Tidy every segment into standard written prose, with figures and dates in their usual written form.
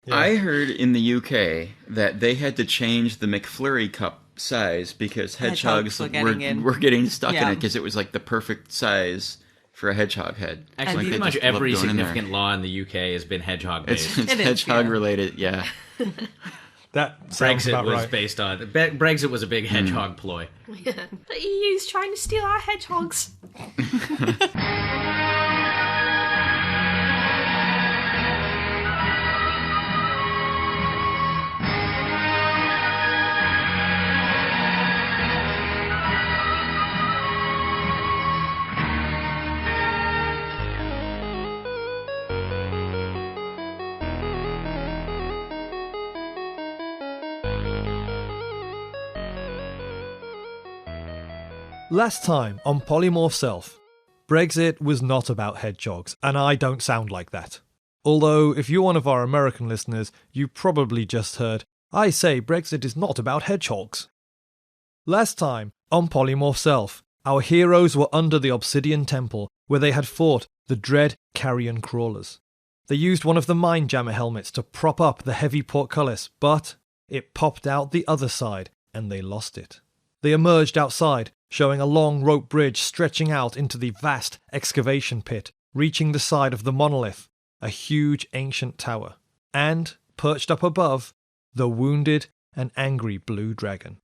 Yeah. I heard in the UK that they had to change the McFlurry cup size because hedgehogs were getting stuck in it because it was like the perfect size for a hedgehog head. Actually, pretty much every significant law in the UK has been hedgehog-based. It's hedgehog-related, yeah. That Brexit was right. based on... Brexit was a big hedgehog ploy. Yeah. The EU's trying to steal our hedgehogs. Last time on Polymorph Self, Brexit was not about hedgehogs, and I don't sound like that. Although, if you're one of our American listeners, you probably just heard, I say Brexit is not about hedgehogs. Last time on Polymorph Self, our heroes were under the Obsidian Temple, where they had fought the dread carrion crawlers. They used one of the Mind Jammer helmets to prop up the heavy portcullis, but it popped out the other side, and they lost it. They emerged outside, showing a long rope bridge stretching out into the vast excavation pit, reaching the side of the monolith, a huge ancient tower, and, perched up above, the wounded and angry blue dragon.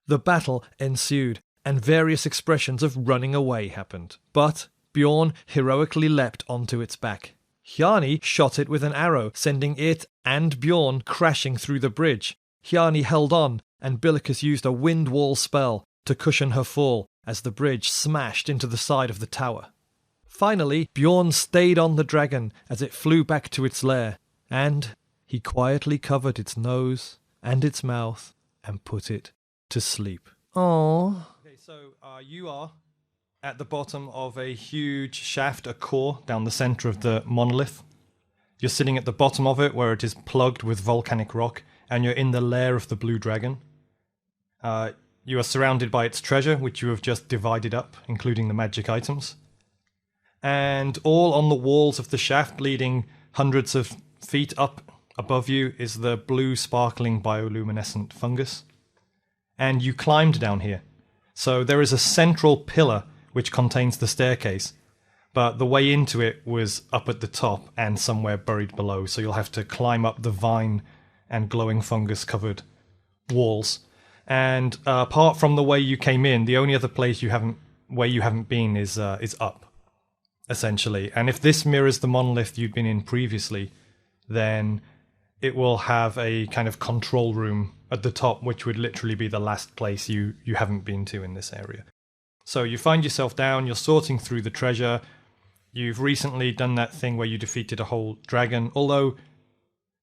The battle ensued, and various expressions of running away happened, but Bjorn heroically leapt onto its back. Hjani shot it with an arrow, sending it and Bjorn crashing through the bridge. Hjani held on, and Billicus used a wind wall spell to cushion her fall as the bridge smashed into the side of the tower. Finally, Bjorn stayed on the dragon as it flew back to its lair, and he quietly covered its nose and its mouth and put it to sleep. Aww. Okay, so you are at the bottom of a huge shaft, a core down the center of the monolith. You're sitting at the bottom of it where it is plugged with volcanic rock, and you're in the lair of the blue dragon. You are surrounded by its treasure, which you have just divided up, including the magic items. And all on the walls of the shaft, leading hundreds of feet up above you, is the blue sparkling bioluminescent fungus. And you climbed down here. So there is a central pillar which contains the staircase, but the way into it was up at the top and somewhere buried below, so you'll have to climb up the vine and glowing fungus-covered walls. And apart from the way you came in, the only other place you haven't been is up, essentially. And if this mirrors the monolith you'd been in previously, then it will have a kind of control room at the top, which would literally be the last place you haven't been to in this area. So you find yourself down, you're sorting through the treasure. You've recently done that thing where you defeated a whole dragon, although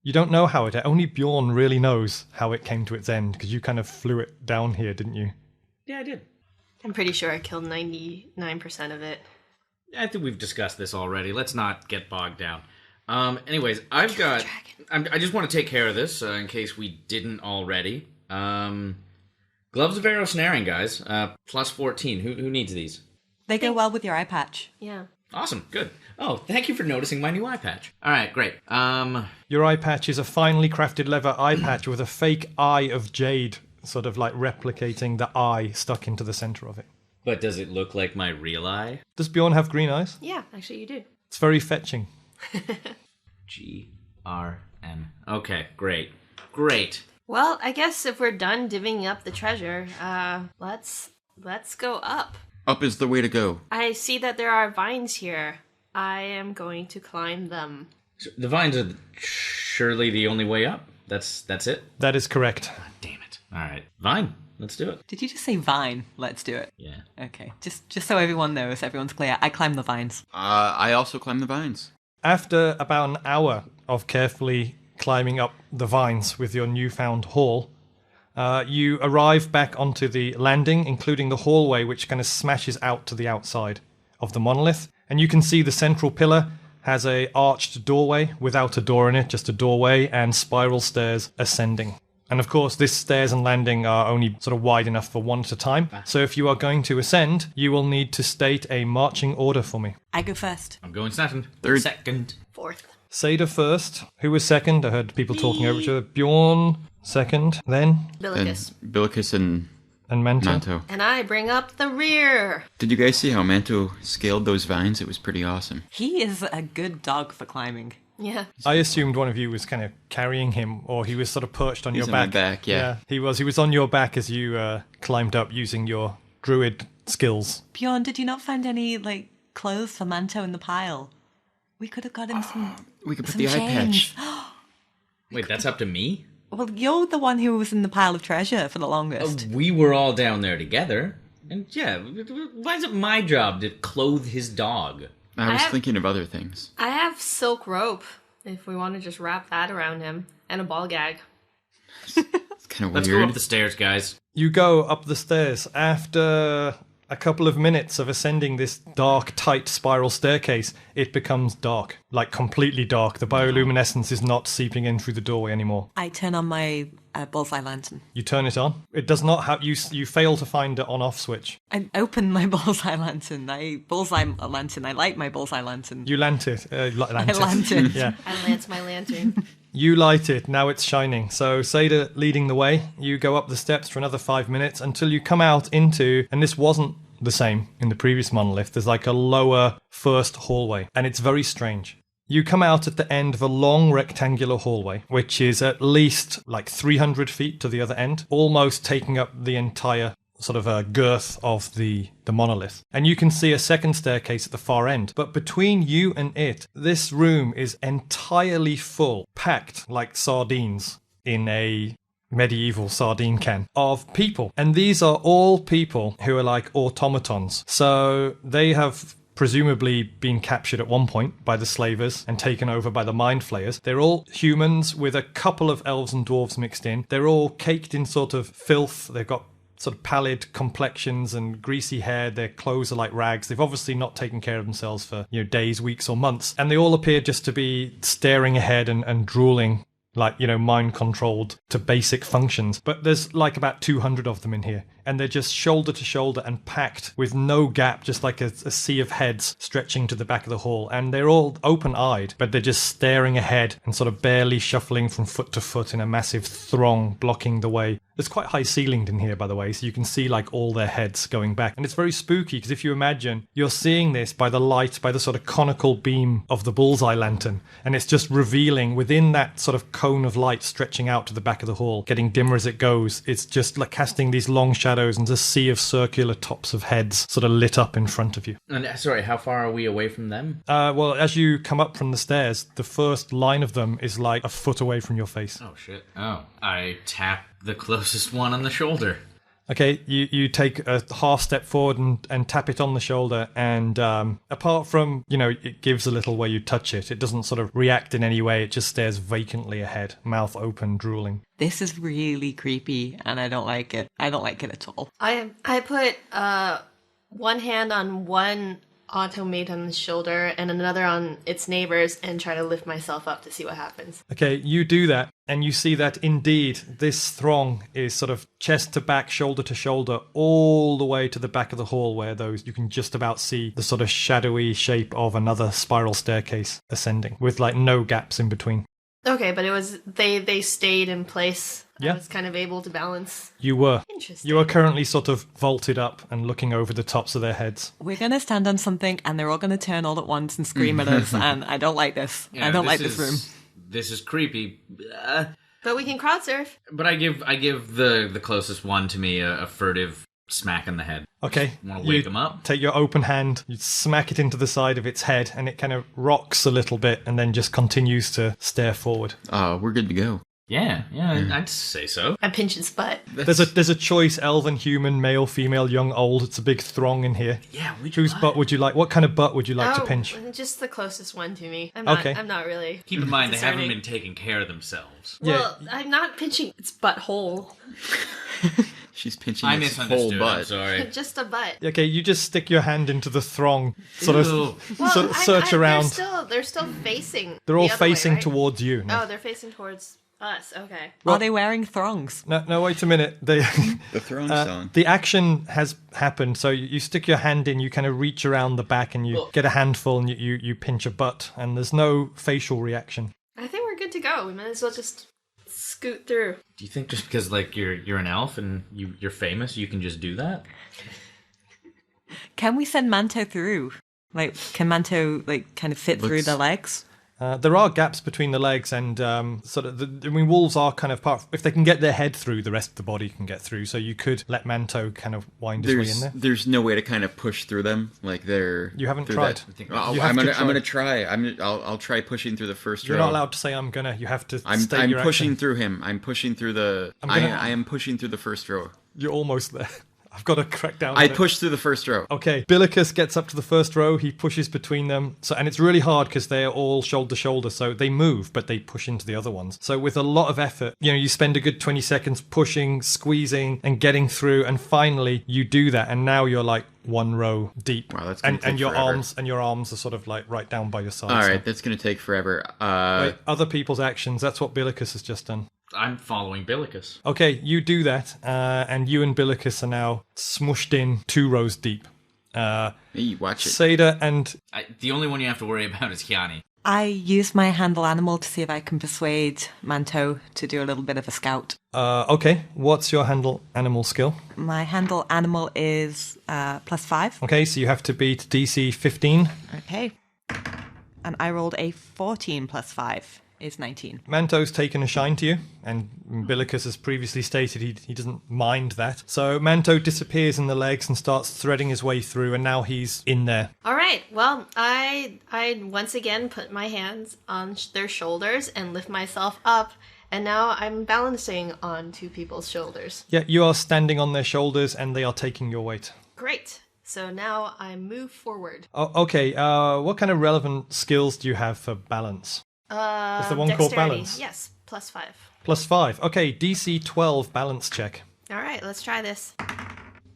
you don't know how it... Only Bjorn really knows how it came to its end, because you kind of flew it down here, didn't you? Yeah, I did. I'm pretty sure I killed 99% of it. I think we've discussed this already. Let's not get bogged down. Anyways, I just want to take care of this, in case we didn't already. Gloves of arrow snaring, guys. Plus 14. Who needs these? They go well with your eye patch. Yeah. Awesome, good. Oh, thank you for noticing my new eye patch. All right, great. Your eye patch is a finely crafted leather eye patch with a fake eye of jade, sort of like replicating the eye stuck into the center of it. But does it look like my real eye? Does Bjorn have green eyes? Yeah, actually you do. It's very fetching. G-R-N. Okay, great. Great. Well, I guess if we're done divvying up the treasure, let's go up. Up is the way to go. I see that there are vines here. I am going to climb them. So the vines are surely the only way up? That's it? That is correct. God damn it. All right. Vine. Let's do it. Did you just say vine? Let's do it. Yeah. Okay. Just so everyone knows, everyone's clear. I climb the vines. I also climb the vines. After about an hour of carefully climbing up the vines with your newfound haul, you arrive back onto the landing, including the hallway, which kind of smashes out to the outside of the monolith. And you can see the central pillar has a arched doorway without a door in it, just a doorway, and spiral stairs ascending. And of course, this stairs and landing are only sort of wide enough for one at a time. So if you are going to ascend, you will need to state a marching order for me. I go first. I'm going second. Third. Second. Fourth. Seyda first. Who was second? I heard people talking over each other. Bjorn second. Then? Billicus. And Manto. And I bring up the rear. Did you guys see how Manto scaled those vines? It was pretty awesome. He is a good dog for climbing. Yeah. I assumed one of you was kind of carrying him, or he was sort of perched on your back. He's on my back, yeah. He was. He was on your back as you climbed up using your druid skills. Bjorn, did you not find any, clothes for Manto in the pile? We could have got him some. We could put some the eye chains. patch. Wait, that's up to me? Well, you're the one who was in the pile of treasure for the longest. We were all down there together. And yeah, why is it my job to clothe his dog? I was thinking of other things. I have silk rope, if we want to just wrap that around him, and a ball gag. It's kind of weird. Let's go up the stairs, guys. You go up the stairs after a couple of minutes of ascending this dark, tight spiral staircase. It becomes dark, completely dark. The bioluminescence is not seeping in through the doorway anymore. I turn on my bullseye lantern. You turn it on. It does not have you. You fail to find an on-off switch. I open my bullseye lantern. I light my bullseye lantern. You lant it. I lant it. Yeah. I lance my lantern. You light it. Now it's shining. So Seyda leading the way. You go up the steps for another 5 minutes until you come out into, and this wasn't the same in the previous monolith. There's a lower first hallway, and it's very strange. You come out at the end of a long rectangular hallway, which is at least 300 feet to the other end, almost taking up the entire sort of girth of the monolith. And you can see a second staircase at the far end. But between you and it, this room is entirely full, packed like sardines in a medieval sardine can, of people. And these are all people who are like automatons. So they have presumably been captured at one point by the slavers and taken over by the mind flayers. They're all humans with a couple of elves and dwarves mixed in. They're all caked in sort of filth. They've got sort of pallid complexions and greasy hair. Their clothes are like rags. They've obviously not taken care of themselves for days, weeks or months. And they all appear just to be staring ahead and drooling, mind controlled to basic functions. But there's about 200 of them in here. And they're just shoulder to shoulder and packed with no gap, just like a sea of heads stretching to the back of the hall. And they're all open-eyed, but they're just staring ahead and sort of barely shuffling from foot to foot in a massive throng blocking the way. It's quite high-ceilinged in here, by the way, so you can see all their heads going back. And it's very spooky, because if you imagine, you're seeing this by the light, by the sort of conical beam of the bullseye lantern, and it's just revealing within that sort of cone of light stretching out to the back of the hall, getting dimmer as it goes. It's just casting these long shadows and a sea of circular tops of heads sort of lit up in front of you. And sorry, how far are we away from them? Well, as you come up from the stairs, the first line of them is a foot away from your face. Oh, shit. Oh, I tap the closest one on the shoulder. Okay, you take a half step forward and tap it on the shoulder, and apart from, it gives a little where you touch it, it doesn't sort of react in any way, it just stares vacantly ahead, mouth open, drooling. This is really creepy, and I don't like it. I don't like it at all. I put one hand on one automaton's shoulder and another on its neighbor's and try to lift myself up to see what happens. Okay, you do that, and you see that indeed this throng is sort of chest to back, shoulder to shoulder, all the way to the back of the hall, where you can just about see the sort of shadowy shape of another spiral staircase ascending, with no gaps in between. Okay, but it was they stayed in place. Yeah. I was kind of able to balance. You were. Interesting. You are currently sort of vaulted up and looking over the tops of their heads. We're going to stand on something and they're all going to turn all at once and scream at us, and I don't like this. Yeah, I don't like this room. This is creepy. But we can crowd surf. But I give the closest one to me a furtive smack in the head. Okay. Want to wake him up? Take your open hand, you smack it into the side of its head, and it kind of rocks a little bit and then just continues to stare forward. We're good to go. Yeah, I'd say so. I pinch its butt. There's a choice, elven, human, male, female, young, old. It's a big throng in here. Yeah, whose butt would you like? What kind of butt would you like to pinch? Just the closest one to me. I'm not really. Keep in mind, discerning. they haven't been taking care of themselves. Well, I'm not pinching its butthole. She's pinching I its whole misunderstood. butt. I'm sorry. Just a butt. Okay, you just stick your hand into the throng, sort of search around. They're still facing. They're all the other way, facing right? towards you. Oh, they're facing towards Us, okay. Are they wearing throngs? No, wait a minute. The throne song. The action has happened, so you stick your hand in, you kind of reach around the back and you get a handful and you pinch a butt, and there's no facial reaction. I think we're good to go. We might as well just scoot through. Do you think just because like you're an elf and you're famous, you can just do that? Can we send Manto through? Like, can Manto like kind of fit through the legs? There are gaps between the legs, and wolves are kind of if they can get their head through, the rest of the body can get through. So you could let Manto kind of wind his way in there. There's no way to kind of push through them, like they're. You haven't tried. I'm gonna try. I'll try pushing through the first row. You're not allowed to say I'm gonna. You have to. I'm pushing through him. I'm pushing through the. I am pushing through the first row. You're almost there. I've got to crack down. I pushed through the first row. Okay, Billicus gets up to the first row. He pushes between them, and it's really hard because they're all shoulder to shoulder. So they move, but they push into the other ones. So with a lot of effort, you spend a good 20 seconds pushing, squeezing, and getting through, and finally you do that. And now you're like one row deep. Wow, that's gonna take and your forever. Your arms are sort of like right down by your sides. All right, that's gonna take forever. Other people's actions. That's what Billicus has just done. I'm following Billicus. Okay, you do that, and you and Billicus are now smushed in 2 rows deep. Hey, watch it. Seyda and... The only one you have to worry about is Hjani. I use my handle animal to see if I can persuade Manto to do a little bit of a scout. Okay, what's your handle animal skill? My handle animal is +5. Okay, so you have to beat DC 15. Okay. And I rolled a 14 +5. Is 19. Manto's taken a shine to you, and Billicus has previously stated he doesn't mind that. So Manto disappears in the legs and starts threading his way through, and now he's in there. All right. Well, I once again put my hands on their shoulders and lift myself up, and now I'm balancing on 2 people's shoulders. Yeah, you are standing on their shoulders, and they are taking your weight. Great. So now I move forward. Oh, okay, what kind of relevant skills do you have for balance? Is there one dexterity. called balance? Yes, +5. +5. Okay, DC 12 balance check. All right, let's try this.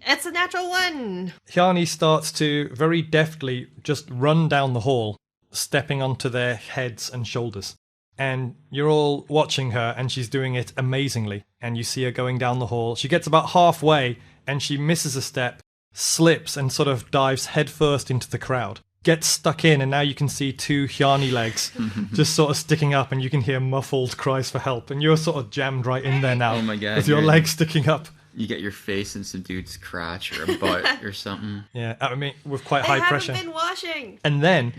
It's a natural 1. Hjani starts to very deftly just run down the hall, stepping onto their heads and shoulders. And you're all watching her, and she's doing it amazingly. And you see her going down the hall. She gets about halfway, and she misses a step, slips, and sort of dives headfirst into the crowd. Gets stuck in, and now you can see 2 Hjani legs just sort of sticking up, and you can hear muffled cries for help. And you're sort of jammed right in there now. Oh my God, with your legs sticking up. You get your face in some dude's crotch or a butt or something. Yeah, I mean, with quite high pressure. I haven't been washing. And then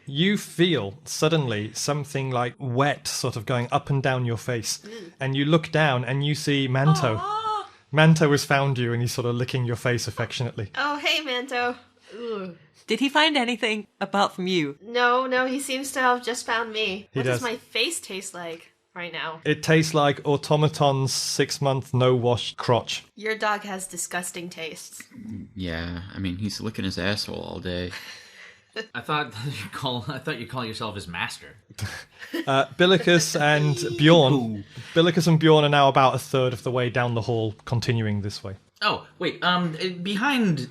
you feel suddenly something like wet sort of going up and down your face. And you look down and you see Manto. Aww. Manto has found you, and he's sort of licking your face affectionately. Oh, hey, Manto. Ugh. Did he find anything apart from you? No, he seems to have just found me. What does. does my face taste like right now? It tastes like Automaton's 6-month no-wash crotch. Your dog has disgusting tastes. Yeah, I mean, he's licking his asshole all day. I thought you call yourself his master. Billicus and Bjorn. Billicus and Bjorn are now about a third of the way down the hall, continuing this way. Oh, wait, behind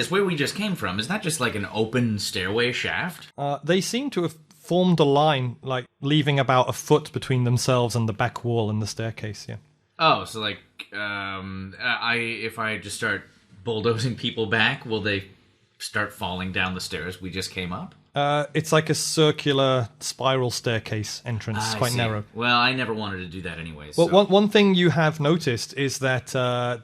us, where we just came from, is that just like an open stairway shaft? They seem to have formed a line, like leaving about a foot between themselves and the back wall and the staircase, yeah. Oh, so like, if I just start bulldozing people back, will they start falling down the stairs we just came up? It's like a circular spiral staircase entrance. It's quite narrow. Well, I never wanted to do that anyways. Well, so. one thing you have noticed is that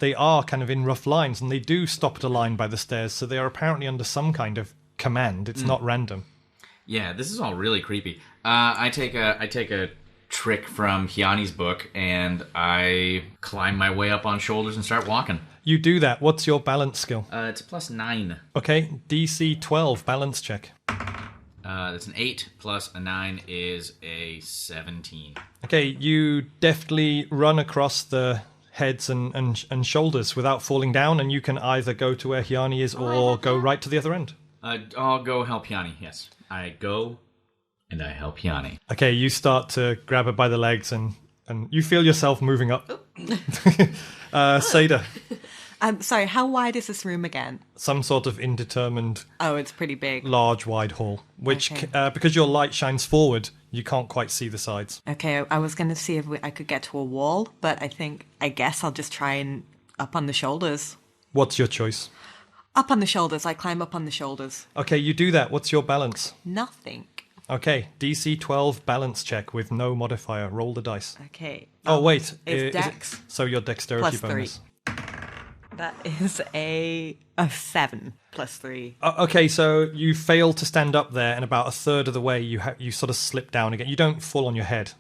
they are kind of in rough lines, and they do stop at a line by the stairs, so they are apparently under some kind of command. It's not random. Yeah, this is all really creepy. I take a trick from Hjani's book, and I climb my way up on shoulders and start walking. You do that. What's your balance skill? It's a +9. Okay, DC 12 balance check. That's an 8 plus a 9 is a 17. Okay, you deftly run across the heads and shoulders without falling down, and you can either go to where Hjani is or go right to the other end. I'll go help Hjani, yes. I go and I help Hjani. Okay, you start to grab her by the legs, and you feel yourself moving up. Seyda. Sorry, how wide is this room again? Some sort of indeterminate... Oh, it's pretty big. Large, wide hall, which, because your light shines forward, you can't quite see the sides. Okay, I was going to see if I could get to a wall, but I guess I'll just try and up on the shoulders. What's your choice? Up on the shoulders. I climb up on the shoulders. Okay, you do that. What's your balance? Nothing. Okay, DC 12 balance check with no modifier. Roll the dice. Okay. Oh, wait. It's dex. So your dexterity plus bonus. 3. That is a 7 plus 3. Okay, so you fail to stand up there, and about a third of the way you sort of slip down again. You don't fall on your head,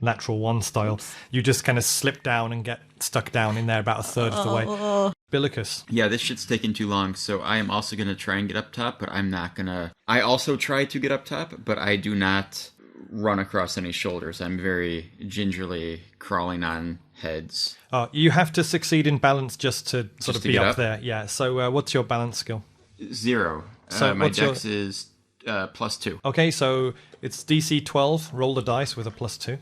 natural one style. Oops. You just kind of slip down and get stuck down in there about a third of the way. Billicus. Yeah, this shit's taking too long, so I am also going to try and get up top, but I'm not going to... I also try to get up top, but I do not run across any shoulders. I'm very gingerly crawling on heads. You have to succeed in balance just to sort of be up there. Yeah, so what's your balance skill? 0. So my dex is +2. Okay, so it's DC 12. Roll the dice with a +2.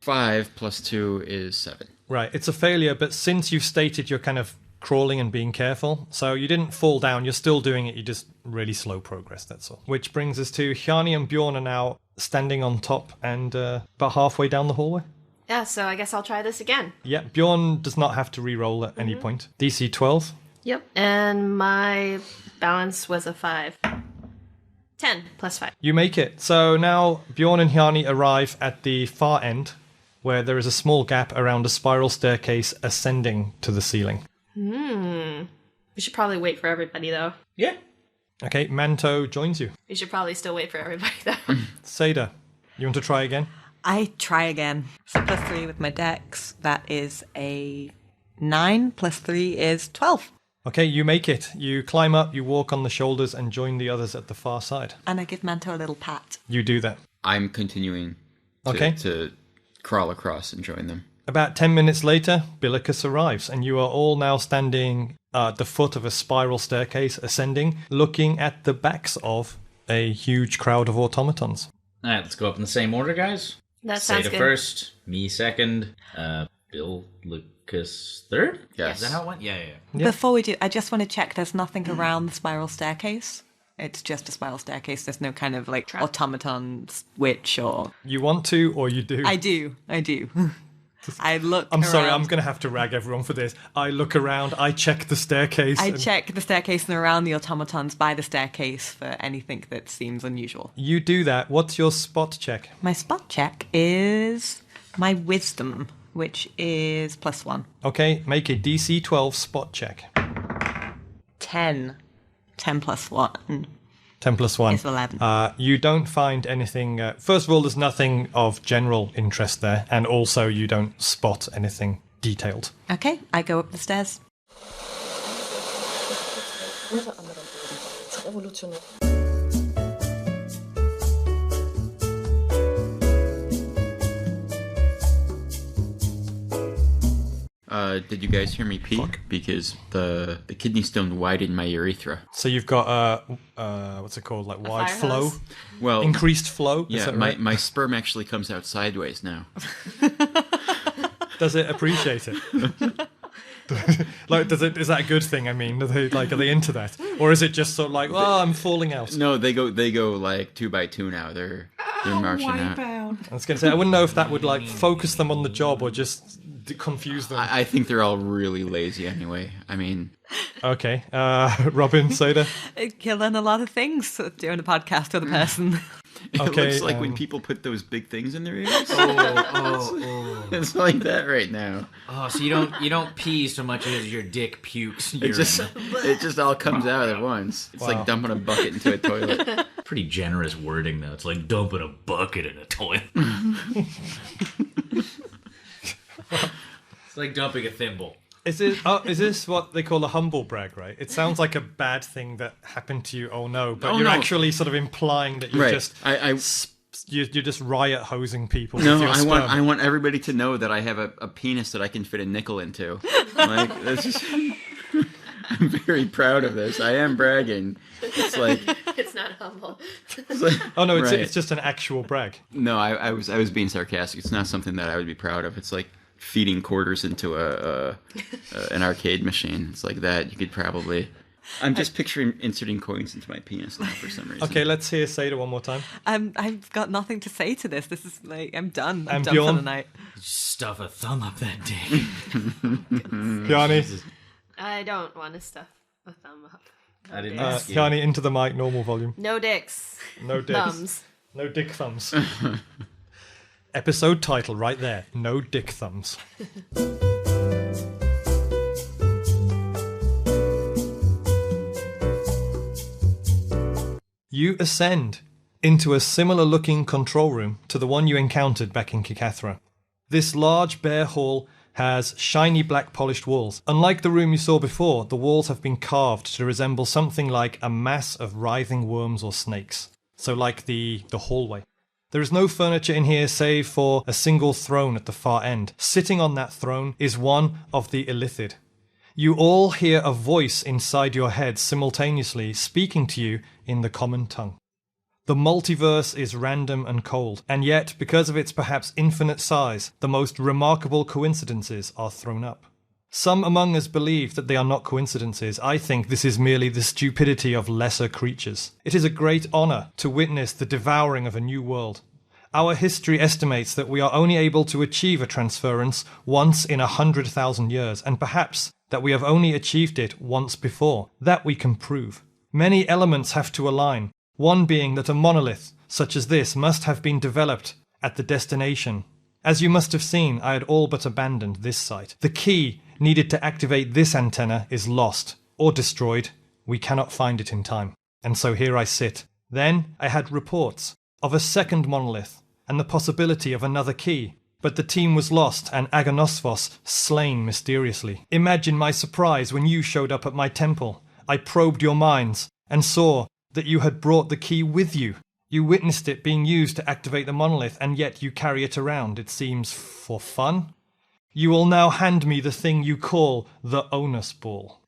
5 plus 2 is 7. Right, it's a failure, but since you've stated you're kind of crawling and being careful, so you didn't fall down, you're still doing it, you just really slow progress, that's all. Which brings us to Hjani and Bjorn are now standing on top and about halfway down the hallway. Yeah, so I guess I'll try this again. Yeah, Bjorn does not have to re-roll at any point. DC 12. Yep, and my balance was a 5. 10 plus 5. You make it. So now Bjorn and Hjani arrive at the far end, where there is a small gap around a spiral staircase ascending to the ceiling. We should probably wait for everybody, though. Yeah. Okay, Manto joins you. We should probably still wait for everybody, though. Seyda, you want to try again? I try again. So plus 3 with my dex. That is a 9. Plus 3 is 12. Okay, you make it. You climb up, you walk on the shoulders and join the others at the far side. And I give Manto a little pat. You do that. I'm continuing to crawl across and join them. About 10 minutes later, Billicus arrives, and you are all now standing at the foot of a spiral staircase, ascending, looking at the backs of a huge crowd of automatons. All right, let's go up in the same order, guys. That sounds Seyda good. first, me second, Billicus third? Yes. Is that how it went? Yeah. Yeah. Before we do, I just want to check there's nothing around the spiral staircase. It's just a spiral staircase. There's no kind of like automaton switch or... You want to, or you do? I do. I look I'm sorry, around. I'm going to have to rag everyone for this. I look around, I check the staircase. I check the staircase and around the automatons by the staircase for anything that seems unusual. You do that. What's your spot check? My spot check is my wisdom, which is +1. Okay, make a DC 12 spot check. 10. 10 plus 1. 10 plus 1. It's 11. You don't find anything... first of all, there's nothing of general interest there, and also you don't spot anything detailed. Okay, I go up the stairs. Did you guys hear me peak? Because the kidney stone widened my urethra. So you've got, what's it called, like wide flow? Well, increased flow? Yeah, Is that right? my sperm actually comes out sideways now. Does it appreciate it? Like, is that a good thing? I mean, are they into that, or is it just sort of like, oh, I'm falling out? No, they go like 2 by 2 now. They're marching out. I was going to say, I wouldn't know if that would like focus them on the job or just confuse them. I think they're all really lazy anyway. I mean, okay, Robyn, Seyda. Killing a lot of things during a podcast with a person. it looks like when people put those big things in their ears. It's like that right now. Oh, so you don't pee so much as your dick pukes urine. It just all comes out at once. It's like dumping a bucket into a toilet. Pretty generous wording though. It's like dumping a bucket in a toilet. It's like dumping a thimble. Is this what they call a humble brag, right? It sounds like a bad thing that happened to you, but you're actually sort of implying that you're just you're just riot hosing people with your sperm. I want everybody to know that I have a penis that I can fit a nickel into. Like, I'm very proud of this. I am bragging. It's like It's not humble. It's just an actual brag. No, I was being sarcastic. It's not something that I would be proud of. It's like feeding quarters into an arcade machine. It's like that. You could probably... I'm just picturing inserting coins into my penis now for some reason. Okay, let's hear Seyda one more time. I've got nothing to say to this. This is like, I'm done. I'm And done Bjorn? for the night. Stuff a thumb up that dick. Hjani, I don't want to stuff a thumb up. I didn't dicks. ask you. Hjani, into the mic, normal volume. No dicks. No dicks. Thumbs. No dick thumbs. Episode title right there. No dick thumbs. You ascend into a similar looking control room to the one you encountered back in Kikathra. This large bare hall has shiny black polished walls. Unlike the room you saw before, the walls have been carved to resemble something like a mass of writhing worms or snakes. So like the hallway. There is no furniture in here save for a single throne at the far end. Sitting on that throne is one of the Illithid. You all hear a voice inside your head simultaneously speaking to you in the common tongue. The multiverse is random and cold, and yet, because of its perhaps infinite size, the most remarkable coincidences are thrown up. Some among us believe that they are not coincidences. I think this is merely the stupidity of lesser creatures. It is a great honor to witness the devouring of a new world. Our history estimates that we are only able to achieve a transference once in 100,000 years, and perhaps that we have only achieved it once before. That we can prove. Many elements have to align, one being that a monolith, such as this, must have been developed at the destination. As you must have seen, I had all but abandoned this site. The key needed to activate this antenna is lost, or destroyed. We cannot find it in time. And so here I sit. Then I had reports of a second monolith, and the possibility of another key. But the team was lost and Agonosphos slain mysteriously. Imagine my surprise when you showed up at my temple. I probed your minds and saw that you had brought the key with you. You witnessed it being used to activate the monolith, and yet you carry it around, it seems, for fun? You will now hand me the thing you call the Onas ball.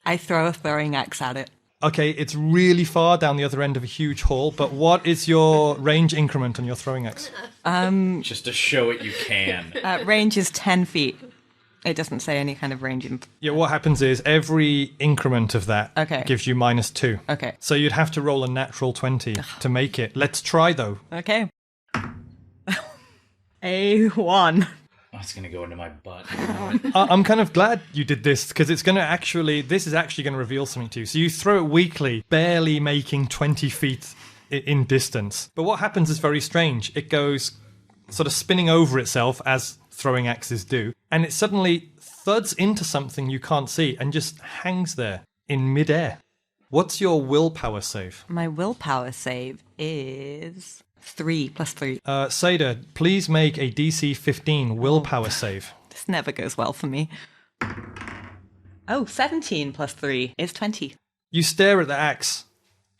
I throw a throwing axe at it. Okay, it's really far down the other end of a huge hall, but what is your range increment on your throwing axe? Just to show it you can. Range is 10 feet. It doesn't say any kind of range. Yeah, what happens is every increment of that gives you -2. Okay. So you'd have to roll a natural 20 to make it. Let's try, though. Okay. A1. Oh, it's going to go into my butt. I'm kind of glad you did this, because this is actually going to reveal something to you. So you throw it weakly, barely making 20 feet in distance. But what happens is very strange. It goes sort of spinning over itself, as throwing axes do, and it suddenly thuds into something you can't see and just hangs there in midair. What's your willpower save? My willpower save is 3 + 3. Seyda, please make a DC 15 willpower save. This never goes well for me. Oh, 17 + 3 is 20. You stare at the axe,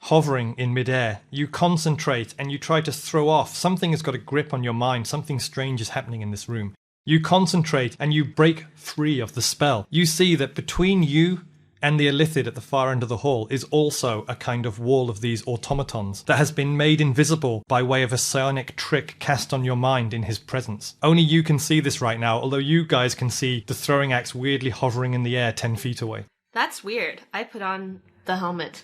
hovering in midair. You concentrate and you try to throw off. Something has got a grip on your mind. Something strange is happening in this room. You concentrate and you break free of the spell. You see that between you and the Illithid at the far end of the hall is also a kind of wall of these automatons that has been made invisible by way of a psionic trick cast on your mind in his presence. Only you can see this right now, although you guys can see the throwing axe weirdly hovering in the air 10 feet away. That's weird. I put on the helmet.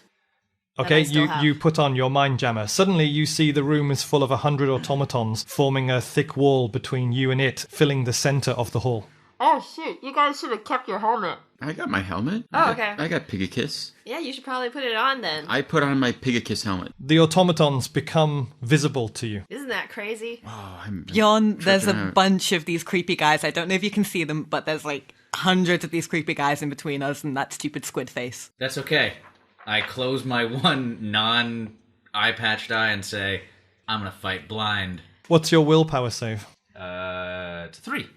Okay, I still have. you put on your mind jammer. Suddenly you see the room is full of 100 automatons forming a thick wall between you and it, filling the center of the hall. Oh, shoot. You guys should have kept your helmet. I got my helmet. Okay. I got Billicus. Yeah, you should probably put it on then. I put on my Billicus helmet. The automatons become visible to you. Isn't that crazy? Oh, I'm Bjorn, there's a tripping out. bunch of these creepy guys. I don't know if you can see them, but there's like hundreds of these creepy guys in between us and that stupid squid face. That's okay. I close my one non-eye patched eye and say, I'm going to fight blind. What's your willpower save? It's 3.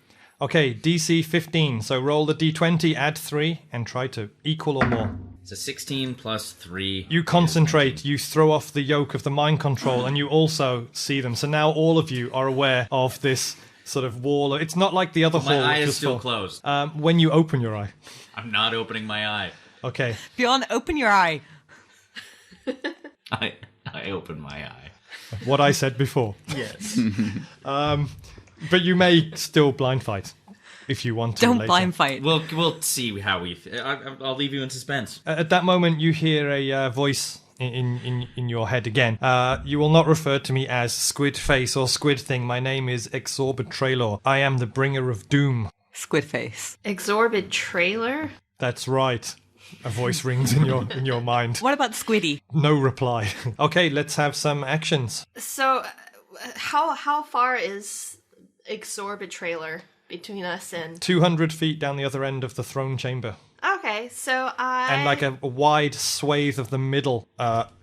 Okay, DC 15. So roll the D20, add 3, and try to equal or more. It's a 16 + 3. You concentrate, you throw off the yoke of the mind control, and you also see them. So now all of you are aware of this sort of wall. It's not like the other hall. My eye is just still full. closed. When you open your eye. I'm not opening my eye. Okay. Bjorn, open your eye. I open my eye. What I said before. Yes. But you may still blind fight if you want to. Don't later. blind fight. We'll see how I'll leave you in suspense. At that moment, you hear a voice in your head again. You will not refer to me as Squid Face or Squid Thing. My name is Exorbit Trailor. I am the bringer of doom. Squid face. Exorbit trailer? That's right. A voice rings in your mind. What about Squiddy? No reply. Okay, let's have some actions. So, how far is Exorbit trailer between us and... 200 feet down the other end of the throne chamber. Okay, so And like a wide swathe of the middle,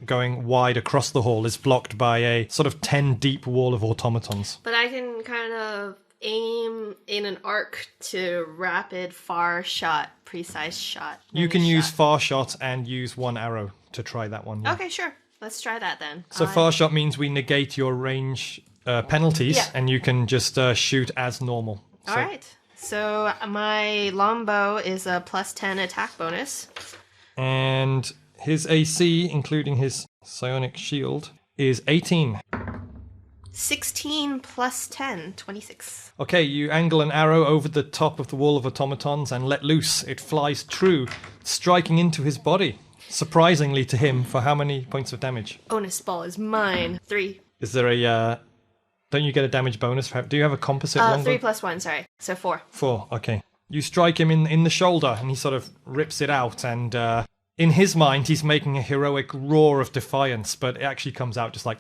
going wide across the hall, is blocked by a sort of 10 deep wall of automatons. But I can kind of aim in an arc to rapid, far shot, precise shot. You can many use shot. far shot and use one arrow to try that one. Yeah. Okay, sure. Let's try that then. So far shot means we negate your range penalties, Yeah. and you can just shoot as normal. So, All right. So my longbow is a +10 attack bonus. And his AC, including his psionic shield, is 18. 16 plus 10, 26. Okay, you angle an arrow over the top of the wall of automatons and let loose. It flies true, striking into his body. Surprisingly to him, for how many points of damage? Onus ball is mine. 3. Is there a... don't you get a damage bonus? Do you have a composite longbow? 3 plus 1, sorry. So 4. 4, okay. You strike him in the shoulder, and he sort of rips it out, and in his mind, he's making a heroic roar of defiance, but it actually comes out just like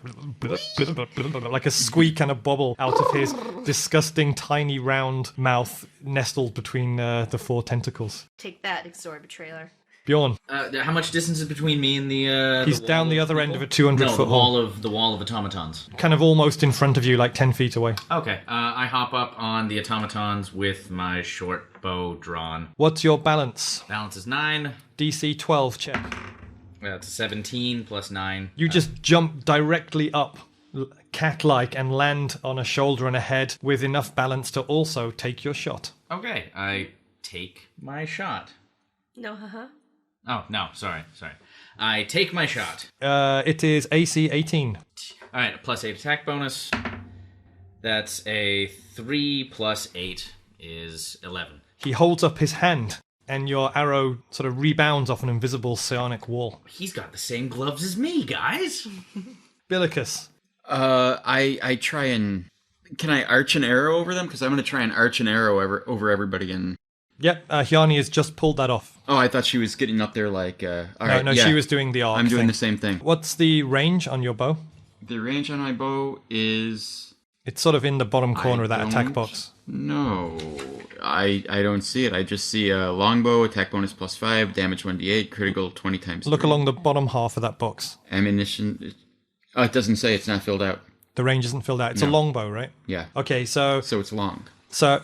a squeak and a bubble out of his disgusting, tiny, round mouth nestled between the 4 tentacles. Take that, Exorbit trailer. Bjorn, How much distance is between me and the? he's the down wall the of other end people? of a 200-foot hall. The wall of automatons. Kind of almost in front of you, like 10 feet away. Okay, I hop up on the automatons with my short bow drawn. What's your balance? Balance is 9. DC 12 check. That's 17 plus 9. You just jump directly up, cat-like, and land on a shoulder and a head with enough balance to also take your shot. Okay, I take my shot. No, haha. Oh, no, sorry. I take my shot. It is AC 18. All right, plus 8 attack bonus. That's a 3 plus 8 is 11. He holds up his hand, and your arrow sort of rebounds off an invisible psionic wall. He's got the same gloves as me, guys. Billicus. I try and... Can I arch an arrow over them? Because I'm going to try and arch an arrow over everybody and... Yep, Hjani has just pulled that off. Oh, I thought she was getting up there like... all right, No, yeah. she was doing the arc I'm doing thing. the same thing. What's the range on your bow? The range on my bow is... It's sort of in the bottom corner of that attack don't box. No, I don't see it. I just see a longbow, attack bonus +5, damage 1d8, critical 20 times. Look 3. along the bottom half of that box. Ammunition... Oh, it doesn't say. It's not filled out. The range isn't filled out. It's a No. longbow, right? Yeah. Okay, so So it's long. So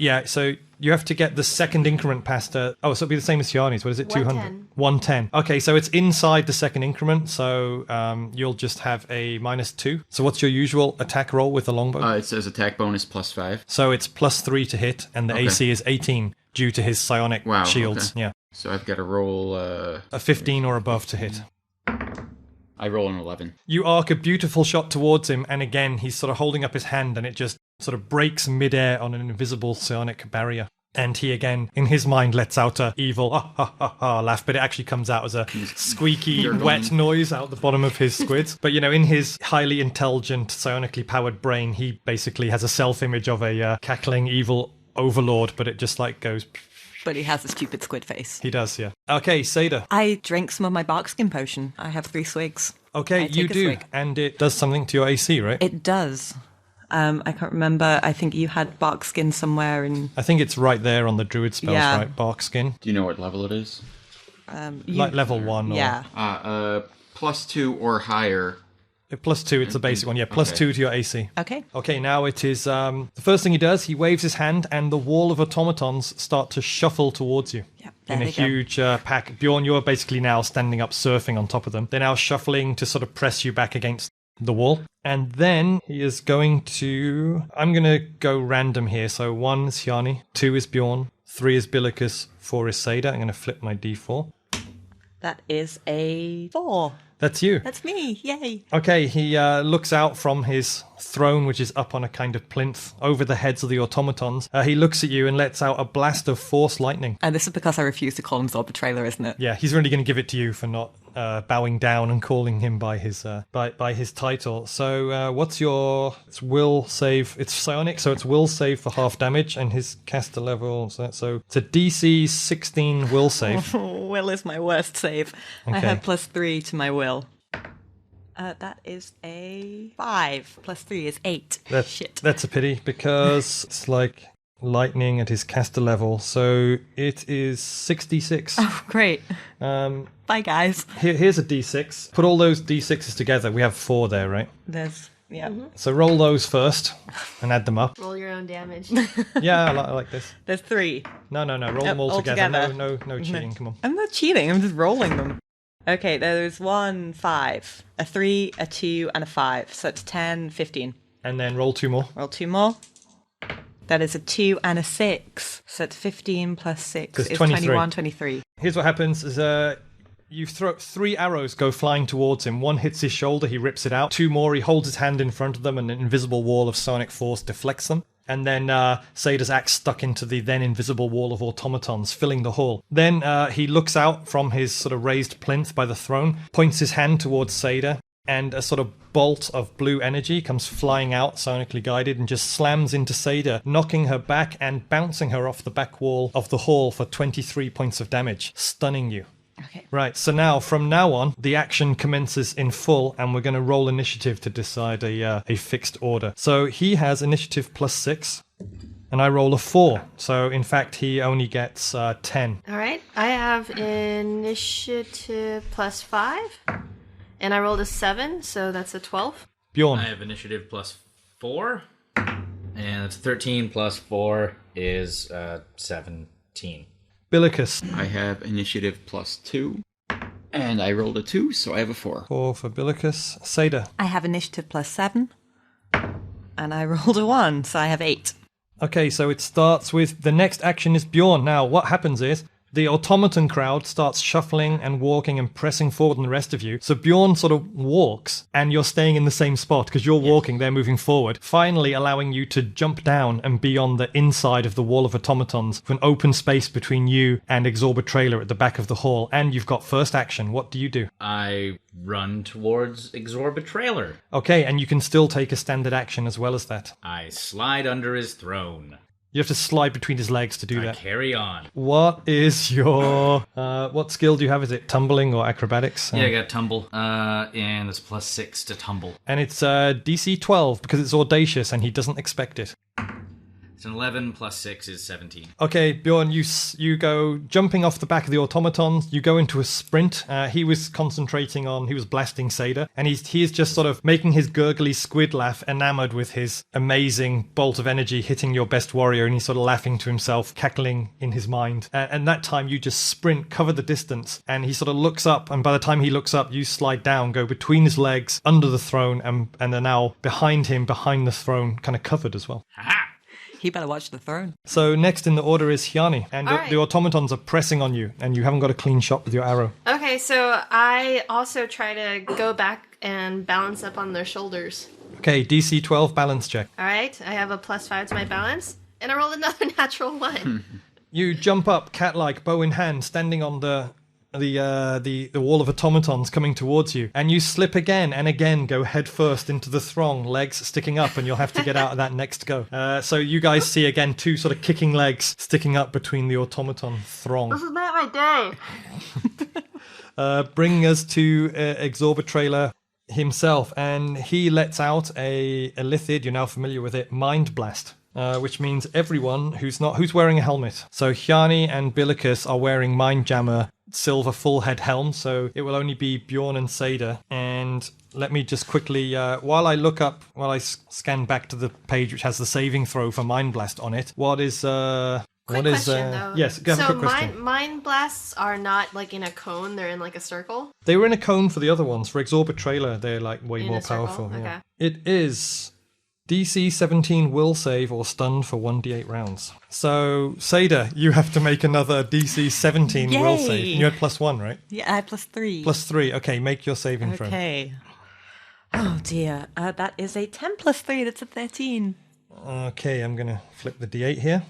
you have to get the second increment past so it'll be the same as Hjani's. What is it? 200? 110. 110. Okay, so it's inside the second increment, so you'll just have a -2. So what's your usual attack roll with the longbow? It says attack bonus +5. So it's +3 to hit, and the Okay. AC is 18 due to his psionic Wow, shields. okay. Yeah, So I've got to roll... a 15 or above to hit. I roll an 11. You arc a beautiful shot towards him, and again, he's sort of holding up his hand, and it just sort of breaks midair on an invisible psionic barrier. And he again, in his mind, lets out a evil laugh, but it actually comes out as a squeaky, wet noise out the bottom of his squids. But, in his highly intelligent, psionically powered brain, he basically has a self-image of a cackling evil overlord, but it just goes... But he has a stupid squid face. He does, yeah. Okay, Seyda. I drink some of my barkskin potion. I have 3 swigs. Okay, I take you a do, swig. and it does something to your AC, right? It does. I can't remember. I think you had barkskin somewhere in... I think it's right there on the druid spells, Yeah. right? Bark skin. Do you know what level it is? Like level 1 or... Yeah. +2 or higher. +2, it's the basic one. Yeah, +2 to your AC. Okay. Okay, now it is... the first thing he does, he waves his hand, and the wall of automatons start to shuffle towards you. Yep, In there a they go. huge pack. Bjorn, you're basically now standing up, surfing on top of them. They're now shuffling to sort of press you back against the wall. And then he is going to... I'm going to go random here. So 1 is Hjani, 2 is Bjorn, 3 is Billicus, 4 is Seyda. I'm going to flip my D4. That is a 4. That's you. That's me. Yay. Okay, he looks out from his throne, which is up on a kind of plinth over the heads of the automatons. He looks at you and lets out a blast of force lightning. And this is because I refuse to call him Zorba Trailer, isn't it? Yeah, he's really going to give it to you for not bowing down and calling him by his by his title. So what's your will save? It's psionic, so it's will save for half damage, and his caster level. So it's a DC 16 will save. Will is my worst save. Okay. I have +3 to my will. That is a 5. +3 is 8. Shit. That's a pity because it's like lightning at his caster level. So it is 66. Oh, great. Bye, guys. Here's a D6. Put all those D6s together. We have 4 there, right? There's, yeah. So roll those first and add them up. Roll your own damage. Yeah, I like this. There's 3. No. Roll them all together. No cheating. Come on. I'm not cheating. I'm just rolling them. Okay, there's 1, 5, a 3, a 2, and a 5. So it's 10, 15. And then roll 2 more. Roll 2 more. That is a 2 and a 6. So it's 15 plus 6 is 21, 23. Here's what happens is you throw 3 arrows go flying towards him. 1 hits his shoulder, he rips it out. 2 more, he holds his hand in front of them and an invisible wall of sonic force deflects them. And then Seyda's axe stuck into the then invisible wall of automatons, filling the hall. Then he looks out from his sort of raised plinth by the throne, points his hand towards Seyda, and a sort of bolt of blue energy comes flying out, sonically guided, and just slams into Seyda, knocking her back and bouncing her off the back wall of the hall for 23 points of damage, stunning you. Okay. Right, so now, from now on, the action commences in full, and we're going to roll initiative to decide a fixed order. So he has initiative +6, and I roll a 4. So, in fact, he only gets 10. All right. I have initiative +5, and I rolled a 7, so that's a 12. Bjorn. I have initiative +4, and it's 13 plus 4 is 17. Billicus. I have initiative +2, and I rolled a 2, so I have a 4. 4 for Billicus. Seyda. I have initiative +7. And I rolled a 1, so I have 8. Okay, so it starts with the next action is Bjorn. Now, what happens is the automaton crowd starts shuffling and walking and pressing forward on the rest of you. So Bjorn sort of walks, and you're staying in the same spot because you're walking, they're moving forward, finally allowing you to jump down and be on the inside of the wall of automatons with an open space between you and Exorba Trailer at the back of the hall. And you've got first action. What do you do? I run towards Exorba Trailer. Okay, and you can still take a standard action as well as that. I slide under his throne. You have to slide between his legs to do I that. carry on. What is your... what skill do you have? Is it tumbling or acrobatics? Yeah, I got tumble, and it's +6 to tumble. And it's DC 12 because it's audacious and he doesn't expect it. It's an 11 plus 6 is 17. Okay, Bjorn, you go jumping off the back of the automatons. You go into a sprint. He was concentrating on, he was blasting Seyda, and he is just sort of making his gurgly squid laugh, enamored with his amazing bolt of energy hitting your best warrior, and he's sort of laughing to himself, cackling in his mind. And that time you just sprint, cover the distance, and he sort of looks up, and by the time he looks up, you slide down, go between his legs, under the throne, and are now behind him, behind the throne, kind of covered as well. Ha-ha! He better watch the throne. So next in the order is Hjani, and All right. the automatons are pressing on you, and you haven't got a clean shot with your arrow. Okay, so I also try to go back and balance up on their shoulders. Okay, DC 12 balance check. All right, I have a +5 to my balance, and I rolled another natural 1. You jump up, cat-like, bow in hand, standing on the wall of automatons coming towards you, and you slip again and again, go head first into the throng, legs sticking up, and you'll have to get out of that next go. So you guys see again 2 sort of kicking legs sticking up between the automaton throng. This is not my day. Bringing us to Exorba Trailer himself, and he lets out a lithid, you're now familiar with it, Mind Blast. Which means everyone who's wearing a helmet. So Hjani and Billicus are wearing Mind Jammer silver full head helms, so it will only be Bjorn and Seyda. And let me just quickly, while I scan back to the page which has the saving throw for Mind Blast on it, what is... Quick question, though. Yes, go have a quick question. Mind blasts are not like in a cone; they're in like a circle. They were in a cone for the other ones. For Exorba Trailer, they're like way In more a circle? powerful. Yeah. Okay. It is DC 17 will save or stunned for 1d8 rounds. So, Seyda, you have to make another DC 17 will Yay! save. You had +1, right? Yeah, I had +3. +3. Okay, make your saving throw. Okay. Oh dear. That is a 10 plus 3. That's a 13. Okay, I'm going to flip the d8 here.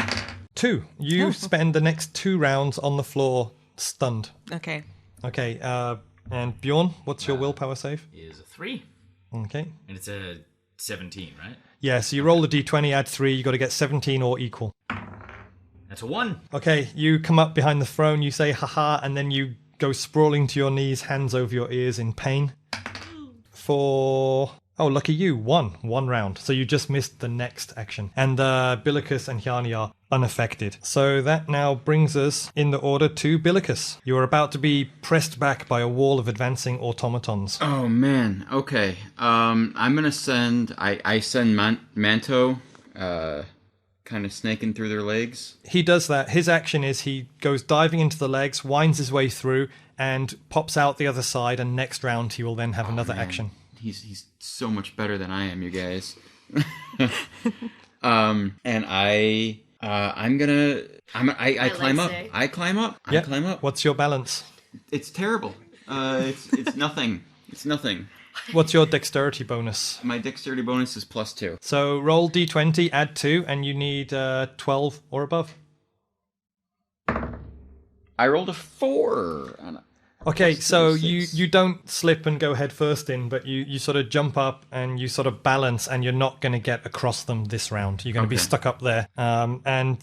2. You spend the next 2 rounds on the floor stunned. Okay. Okay, and Bjorn, what's your willpower save? Is a 3. Okay. And it's a 17, right? Yeah, so you roll the d20, add 3, you got to get 17 or equal. That's a 1. Okay, you come up behind the throne, you say haha, and then you go sprawling to your knees, hands over your ears in pain. For... Oh, lucky you, 1 round. So you just missed the next action. And Billicus and Hjani are unaffected. So that now brings us in the order to Billicus. You are about to be pressed back by a wall of advancing automatons. Oh, man. Okay. I'm going to send... I send Manto, kind of snaking through their legs. He does that. His action is he goes diving into the legs, winds his way through, and pops out the other side, and next round he will then have another action. He's so much better than I am, you guys. And I climb up. I climb up. I climb up. What's your balance? It's terrible. It's nothing. It's nothing. What's your dexterity bonus? My dexterity bonus is +2. So roll d20, add 2, and you need 12 or above. I rolled a 4. Okay, so you don't slip and go head first in, but you sort of jump up and you sort of balance, and you're not going to get across them this round. You're going to be stuck up there. And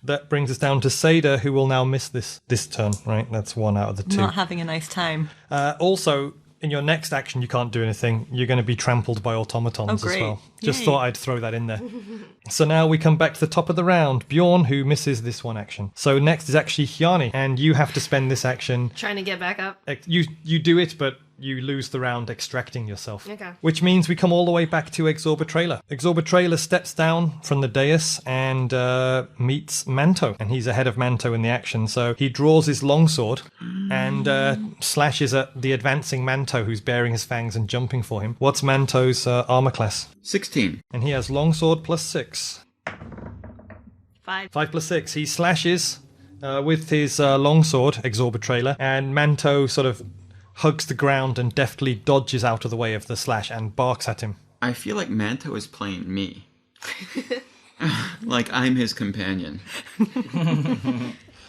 that brings us down to Seyda, who will now miss this turn, right? That's 1 out of the 2. Not having a nice time. Also, in your next action, you can't do anything. You're going to be trampled by automatons as well. Just Yay. thought I'd throw that in there. So now we come back to the top of the round. Bjorn, who misses this one action. So next is actually Hjani, and you have to spend this action. Trying to get back up. You do it, but you lose the round extracting yourself. Okay. Which means we come all the way back to Exorbitrailer. Exorbitrailer steps down from the dais and meets Manto, and he's ahead of Manto in the action. So he draws his longsword and slashes at the advancing Manto, who's baring his fangs and jumping for him. What's Manto's armor class? 16. And he has longsword +6. 5. 5 + 6. He slashes with his longsword, Exorbitrailer, and Manto sort of hugs the ground and deftly dodges out of the way of the slash and barks at him. I feel like Manto is playing me. Like I'm his companion.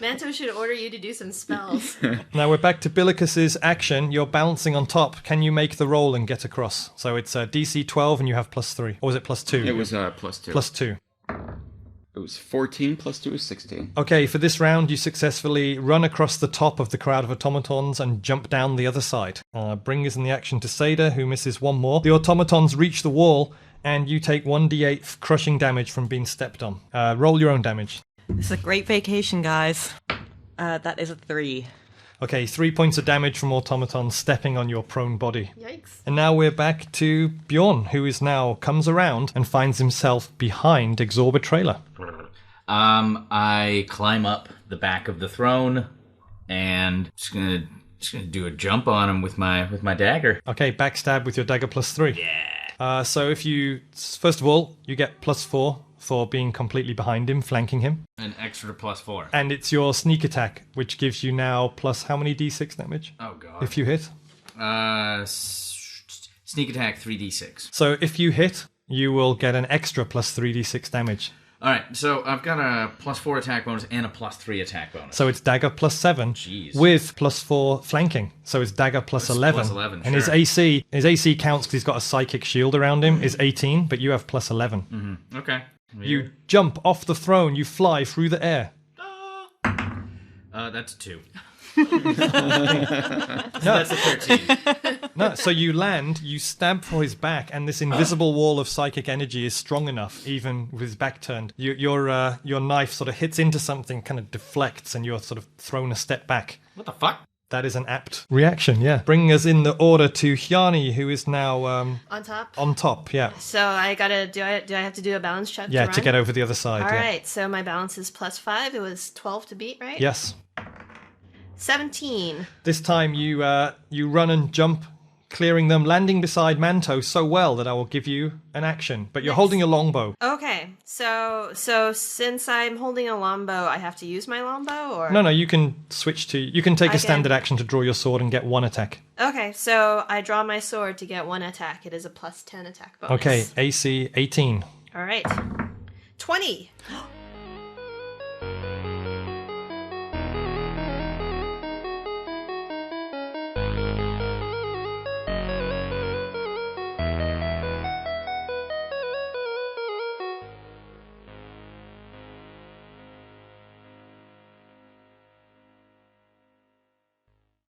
Manto should order you to do some spells. Now we're back to Billicus's action. You're balancing on top. Can you make the roll and get across? So it's DC 12 and you have +3. Or was it +2? It was +2. +2. It was 14 +2 is 16. Okay, for this round, you successfully run across the top of the crowd of automatons and jump down the other side. Bring us in the action to Seyda, who misses 1 more. The automatons reach the wall, and you take 1d8 crushing damage from being stepped on. Roll your own damage. This is a great vacation, guys. That is a 3. Okay, 3 points of damage from automatons stepping on your prone body. Yikes. And now we're back to Bjorn, who is now comes around and finds himself behind Exorbitrailer. I climb up the back of the throne and just gonna do a jump on him with my dagger. Okay, backstab with your dagger +3. Yeah. So if you, first of all, you get +4 for being completely behind him, flanking him. An extra +4. And it's your sneak attack, which gives you now plus how many d6 damage? Oh god. If you hit. Sneak attack 3d6. So if you hit, you will get an extra plus 3d6 damage. All right, so I've got a +4 attack bonus and a +3 attack bonus. So it's dagger +7 Jeez. with +4 flanking. So it's dagger +11. +11, and sure. his AC counts because he's got a psychic shield around him, is 18, but you have +11. Mm-hmm. Okay. You jump off the throne, you fly through the air. That's a 2. That's a 13. No, so you land, you stab for his back, and this invisible wall of psychic energy is strong enough, even with his back turned. Your knife sort of hits into something, kind of deflects, and you're sort of thrown a step back. What the fuck? That is an apt reaction, yeah. Bringing us in the order to Hjani, who is now On top? on top, yeah. So I gotta, do I have to do a balance check Yeah, to run? to get over the other side, All yeah. right, so my balance is +5. It was 12 to beat, right? Yes. 17. This time you run and jump, clearing them, landing beside Manto so well that I will give you an action. But you're holding a longbow. Okay, so since I'm holding a longbow, I have to use my longbow, or No, you can switch to... You can take a standard action to draw your sword and get 1 attack. Okay, so I draw my sword to get 1 attack. It is a plus 10 attack bonus. Okay, AC 18. All right. 20.